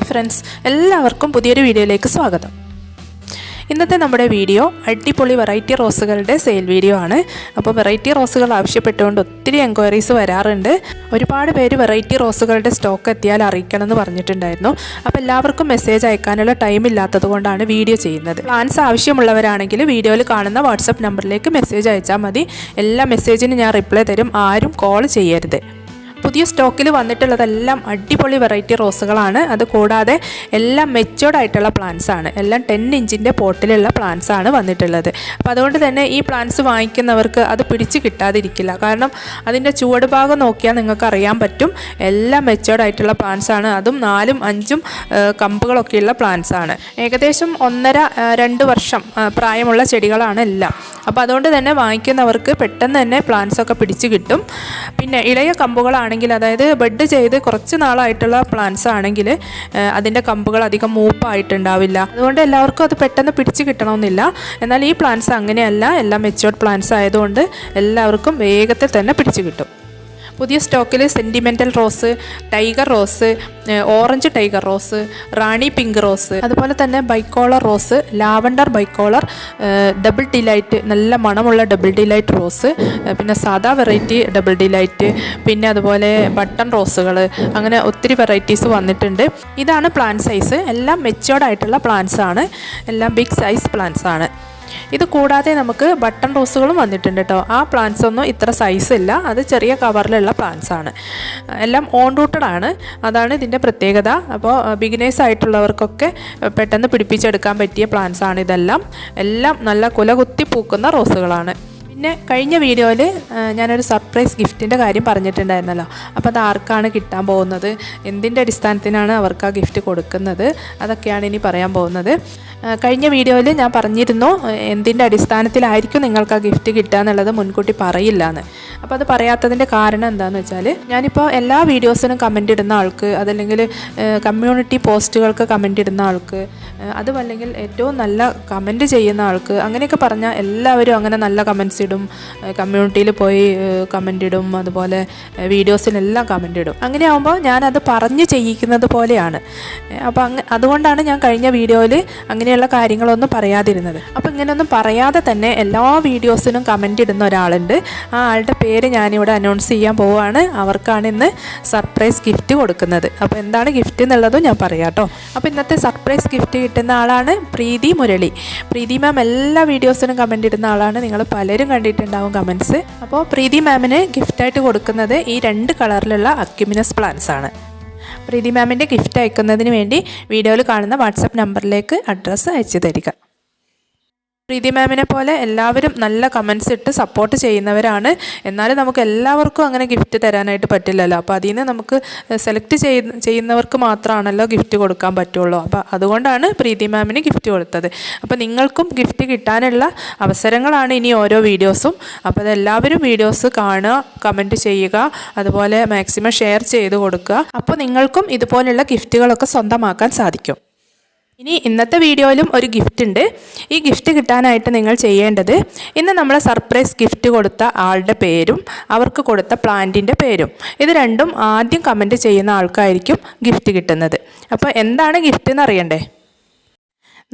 Hi friends, എല്ലാവർക്കും പുതിയൊരു വീഡിയോയിലേക്ക് സ്വാഗതം. ഇന്നത്തെ നമ്മുടെ വീഡിയോ അടിപൊളി വെറൈറ്റി റോസുകളുടെ സെയിൽ വീഡിയോ ആണ്. അപ്പോൾ വെറൈറ്റി റോസുകൾ ആവശ്യപ്പെട്ടുകൊണ്ട് ഒത്തിരി എൻക്വയറീസ് വരാറുണ്ട്. ഒരുപാട് പേര് വെറൈറ്റി റോസുകളുടെ സ്റ്റോക്ക് എത്തിയാൽ അറിയിക്കണം എന്ന് പറഞ്ഞിട്ടുണ്ടായിരുന്നു. അപ്പോൾ എല്ലാവർക്കും മെസ്സേജ് അയക്കാനുള്ള ടൈം ഇല്ലാത്തത് കൊണ്ടാണ് വീഡിയോ ചെയ്യുന്നത്. പ്ലാൻസ് ആവശ്യമുള്ളവരാണെങ്കിൽ വീഡിയോയിൽ കാണുന്ന വാട്സപ്പ് നമ്പറിലേക്ക് മെസ്സേജ് അയച്ചാൽ മതി. എല്ലാ മെസ്സേജിനും ഞാൻ റിപ്ലൈ തരും. ആരും കോൾ ചെയ്യരുത്. പുതിയ സ്റ്റോക്കിൽ വന്നിട്ടുള്ളതെല്ലാം അടിപൊളി വെറൈറ്റി റോസുകളാണ്. അത് കൂടാതെ എല്ലാം മെച്ചോർഡ് ആയിട്ടുള്ള പ്ലാന്റ്സ് ആണ്. എല്ലാം 10 ഇഞ്ചിൻ്റെ പോട്ടിലുള്ള പ്ലാന്റ്സ് ആണ് വന്നിട്ടുള്ളത്. അപ്പോൾ അതുകൊണ്ട് തന്നെ ഈ പ്ലാന്റ്സ് വാങ്ങിക്കുന്നവർക്ക് അത് പിടിച്ച് കിട്ടാതിരിക്കില്ല. കാരണം അതിൻ്റെ ചുവട് ഭാഗം നോക്കിയാൽ നിങ്ങൾക്ക് അറിയാൻ പറ്റും. എല്ലാം മെച്ചോർഡ് ആയിട്ടുള്ള പ്ലാന്റ്സ് ആണ്. അതും 4ഉം 5ഉം കമ്പുകളൊക്കെയുള്ള പ്ലാന്റ്സ് ആണ്. ഏകദേശം 1.5-2 വർഷം പ്രായമുള്ള ചെടികളാണ് എല്ലാം. അപ്പോൾ അതുകൊണ്ട് തന്നെ വാങ്ങിക്കുന്നവർക്ക് പെട്ടെന്ന് തന്നെ പ്ലാന്റ്സ് ഒക്കെ പിടിച്ച് കിട്ടും. പിന്നെ ഇളയ കമ്പുകളാണെങ്കിൽ, അതായത് ബെഡ് ചെയ്ത് കുറച്ച് നാളായിട്ടുള്ള പ്ലാന്റ്സ് ആണെങ്കിൽ അതിൻ്റെ കമ്പുകൾ അധികം മൂപ്പായിട്ടുണ്ടാവില്ല. അതുകൊണ്ട് എല്ലാവർക്കും അത് പെട്ടെന്ന് പിടിച്ച് കിട്ടണമെന്നില്ല. എന്നാൽ ഈ പ്ലാന്റ്സ് അങ്ങനെയല്ല. എല്ലാം മെച്ചോർഡ് പ്ലാന്റ്സ് ആയതുകൊണ്ട് എല്ലാവർക്കും വേഗത്തിൽ തന്നെ പിടിച്ച് കിട്ടും. പുതിയ സ്റ്റോക്കിൽ sentimental rose, tiger rose, orange tiger rose, Rani pink rose, അതുപോലെ തന്നെ bicolour rose, lavender bicolour, double delight, നല്ല മണമുള്ള ഡബിൾ ഡിലൈറ്റ് റോസ്, പിന്നെ സാദാ വെറൈറ്റി ഡബിൾ ഡിലൈറ്റ്, പിന്നെ അതുപോലെ ബട്ടൺ റോസുകൾ, അങ്ങനെ ഒത്തിരി വെറൈറ്റീസ് വന്നിട്ടുണ്ട്. ഇതാണ് പ്ലാന്റ് സൈസ്. എല്ലാം മെച്ചോർഡ് ആയിട്ടുള്ള പ്ലാന്റ്സ് ആണ്. എല്ലാം ബിഗ് സൈസ് പ്ലാന്റ്സ് ആണ്. ഇത് കൂടാതെ നമുക്ക് ബട്ടൺ റോസുകളും വന്നിട്ടുണ്ട് കേട്ടോ. ആ പ്ലാന്റ്സ് ഒന്നും ഇത്ര സൈസ് ഇല്ല. അത് ചെറിയ കവറിലുള്ള പ്ലാന്റ്സ് ആണ്. എല്ലാം ഓൺ റൂട്ടഡ് ആണ്. അതാണ് ഇതിൻ്റെ പ്രത്യേകത. അപ്പോൾ ബിഗിനേഴ്സ് ആയിട്ടുള്ളവർക്കൊക്കെ പെട്ടെന്ന് പിടിപ്പിച്ചെടുക്കാൻ പറ്റിയ പ്ലാന്റ്സ് ആണ് ഇതെല്ലാം. എല്ലാം നല്ല കുലകുത്തി പൂക്കുന്ന റോസുകളാണ്. പിന്നെ കഴിഞ്ഞ വീഡിയോയിൽ ഞാനൊരു സർപ്രൈസ് ഗിഫ്റ്റിൻ്റെ കാര്യം പറഞ്ഞിട്ടുണ്ടായിരുന്നല്ലോ. അപ്പോൾ അത് ആർക്കാണ് കിട്ടാൻ പോകുന്നത്, എന്തിൻ്റെ അടിസ്ഥാനത്തിനാണ് അവർക്ക് ആ ഗിഫ്റ്റ് കൊടുക്കുന്നത്, അതൊക്കെയാണ് ഇനി പറയാൻ പോകുന്നത്. കഴിഞ്ഞ വീഡിയോയിൽ ഞാൻ പറഞ്ഞിരുന്നു എന്തിൻ്റെ അടിസ്ഥാനത്തിലായിരിക്കും നിങ്ങൾക്ക് ആ ഗിഫ്റ്റ് കിട്ടുക എന്നുള്ളത് മുൻകൂട്ടി പറയില്ല എന്ന്. അപ്പോൾ അത് പറയാത്തതിൻ്റെ കാരണം എന്താണെന്ന് വെച്ചാൽ, ഞാനിപ്പോൾ എല്ലാ വീഡിയോസിനും കമൻ്റ് ഇടുന്ന ആൾക്ക്, അതല്ലെങ്കിൽ കമ്മ്യൂണിറ്റി പോസ്റ്റുകൾക്ക് കമൻ്റ് ഇടുന്ന ആൾക്ക്, അതുമല്ലെങ്കിൽ ഏറ്റവും നല്ല കമൻറ്റ് ചെയ്യുന്ന ആൾക്ക്, അങ്ങനെയൊക്കെ പറഞ്ഞാൽ എല്ലാവരും അങ്ങനെ നല്ല കമൻറ്റ്സ് ഇടും, കമ്മ്യൂണിറ്റിയിൽ പോയി കമൻ്റ് ഇടും, അതുപോലെ വീഡിയോസിനെല്ലാം കമൻ്റ് ഇടും. അങ്ങനെ ആകുമ്പോൾ ഞാനത് പറഞ്ഞ് ചെയ്യിക്കുന്നത് പോലെയാണ്. അപ്പോൾ അതുകൊണ്ടാണ് ഞാൻ കഴിഞ്ഞ വീഡിയോയിൽ അങ്ങനെയുള്ള കാര്യങ്ങളൊന്നും പറയാതിരുന്നത്. അപ്പോൾ ഇങ്ങനെയൊന്നും പറയാതെ തന്നെ എല്ലാ വീഡിയോസിനും കമൻ്റ് ഇടുന്ന ഒരാളുണ്ട്. ആ ആളുടെ പേര് ഞാനിവിടെ അനൗൺസ് ചെയ്യാൻ പോവുകയാണ്. അവർക്കാണ് ഇന്ന് സർപ്രൈസ് ഗിഫ്റ്റ് കൊടുക്കുന്നത്. അപ്പോൾ എന്താണ് ഗിഫ്റ്റ് എന്നുള്ളതും ഞാൻ പറയാം കേട്ടോ. അപ്പോൾ ഇന്നത്തെ സർപ്രൈസ് ഗിഫ്റ്റ് കിട്ടുന്ന ആളാണ് പ്രീതി മുരളി. പ്രീതി മാം എല്ലാ വീഡിയോസിനും കമൻ്റ് ഇടുന്ന ആളാണ്. നിങ്ങൾ പലരും കണ്ടിട്ടുണ്ടാവും കമൻറ്റ്സ്. അപ്പോൾ പ്രീതി മാമിന് ഗിഫ്റ്റായിട്ട് കൊടുക്കുന്നത് ഈ 2 കളറിലുള്ള അക്യുമിനസ് പ്ലാന്റ്സ് ആണ്. പ്രീതി മാമിൻ്റെ ഗിഫ്റ്റ് അയക്കുന്നതിന് വേണ്ടി വീഡിയോയിൽ കാണുന്ന വാട്സപ്പ് നമ്പറിലേക്ക് അഡ്രസ്സ് അയച്ചു തരിക. പ്രീതി മാമിനെ പോലെ എല്ലാവരും നല്ല കമൻസ് ഇട്ട് സപ്പോർട്ട് ചെയ്യുന്നവരാണ്. എന്നാലും നമുക്ക് എല്ലാവർക്കും അങ്ങനെ ഗിഫ്റ്റ് തരാനായിട്ട് പറ്റില്ലല്ലോ. അപ്പോൾ അതിൽ നിന്ന് നമുക്ക് സെലക്ട് ചെയ്യുന്നവർക്ക് മാത്രമാണല്ലോ ഗിഫ്റ്റ് കൊടുക്കാൻ പറ്റുള്ളൂ. അപ്പോൾ അതുകൊണ്ടാണ് പ്രീതി മാമിന് ഗിഫ്റ്റ് കൊടുത്തത്. അപ്പോൾ നിങ്ങൾക്കും ഗിഫ്റ്റ് കിട്ടാനുള്ള അവസരങ്ങളാണ് ഇനി ഓരോ വീഡിയോസും. അപ്പോൾ അതെല്ലാവരും വീഡിയോസ് കാണുക, കമൻറ്റ് ചെയ്യുക, അതുപോലെ മാക്സിമം ഷെയർ ചെയ്ത് കൊടുക്കുക. അപ്പോൾ നിങ്ങൾക്കും ഇതുപോലുള്ള ഗിഫ്റ്റുകളൊക്കെ സ്വന്തമാക്കാൻ സാധിക്കും. ഇനി ഇന്നത്തെ വീഡിയോയിലും ഒരു ഗിഫ്റ്റ് ഉണ്ട്. ഈ ഗിഫ്റ്റ് കിട്ടാനായിട്ട് നിങ്ങൾ ചെയ്യേണ്ടത്, ഇന്ന് നമ്മൾ സർപ്രൈസ് ഗിഫ്റ്റ് കൊടുത്ത ആളുടെ പേരും അവർക്ക് കൊടുത്ത പ്ലാന്റിൻ്റെ പേരും, ഇത് രണ്ടും ആദ്യം കമൻറ്റ് ചെയ്യുന്ന ആൾക്കായിരിക്കും ഗിഫ്റ്റ് കിട്ടുന്നത്. അപ്പോൾ എന്താണ് ഗിഫ്റ്റ് എന്ന് അറിയണ്ടേ?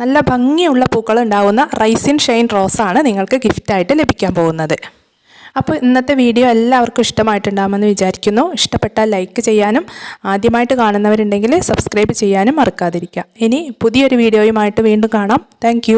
നല്ല ഭംഗിയുള്ള പൂക്കൾ ഉണ്ടാകുന്ന റൈസിൻ ഷൈൻ റോസാണ് നിങ്ങൾക്ക് ഗിഫ്റ്റായിട്ട് ലഭിക്കാൻ പോകുന്നത്. അപ്പോൾ ഇന്നത്തെ വീഡിയോ എല്ലാവർക്കും ഇഷ്ടമായിട്ടുണ്ടാകുമെന്ന് വിചാരിക്കുന്നു. ഇഷ്ടപ്പെട്ടാൽ ലൈക്ക് ചെയ്യാനും ആദ്യമായിട്ട് കാണുന്നവരുണ്ടെങ്കിൽ സബ്സ്ക്രൈബ് ചെയ്യാനും മറക്കാതിരിക്കുക. ഇനി പുതിയൊരു വീഡിയോയുമായിട്ട് വീണ്ടും കാണാം. താങ്ക്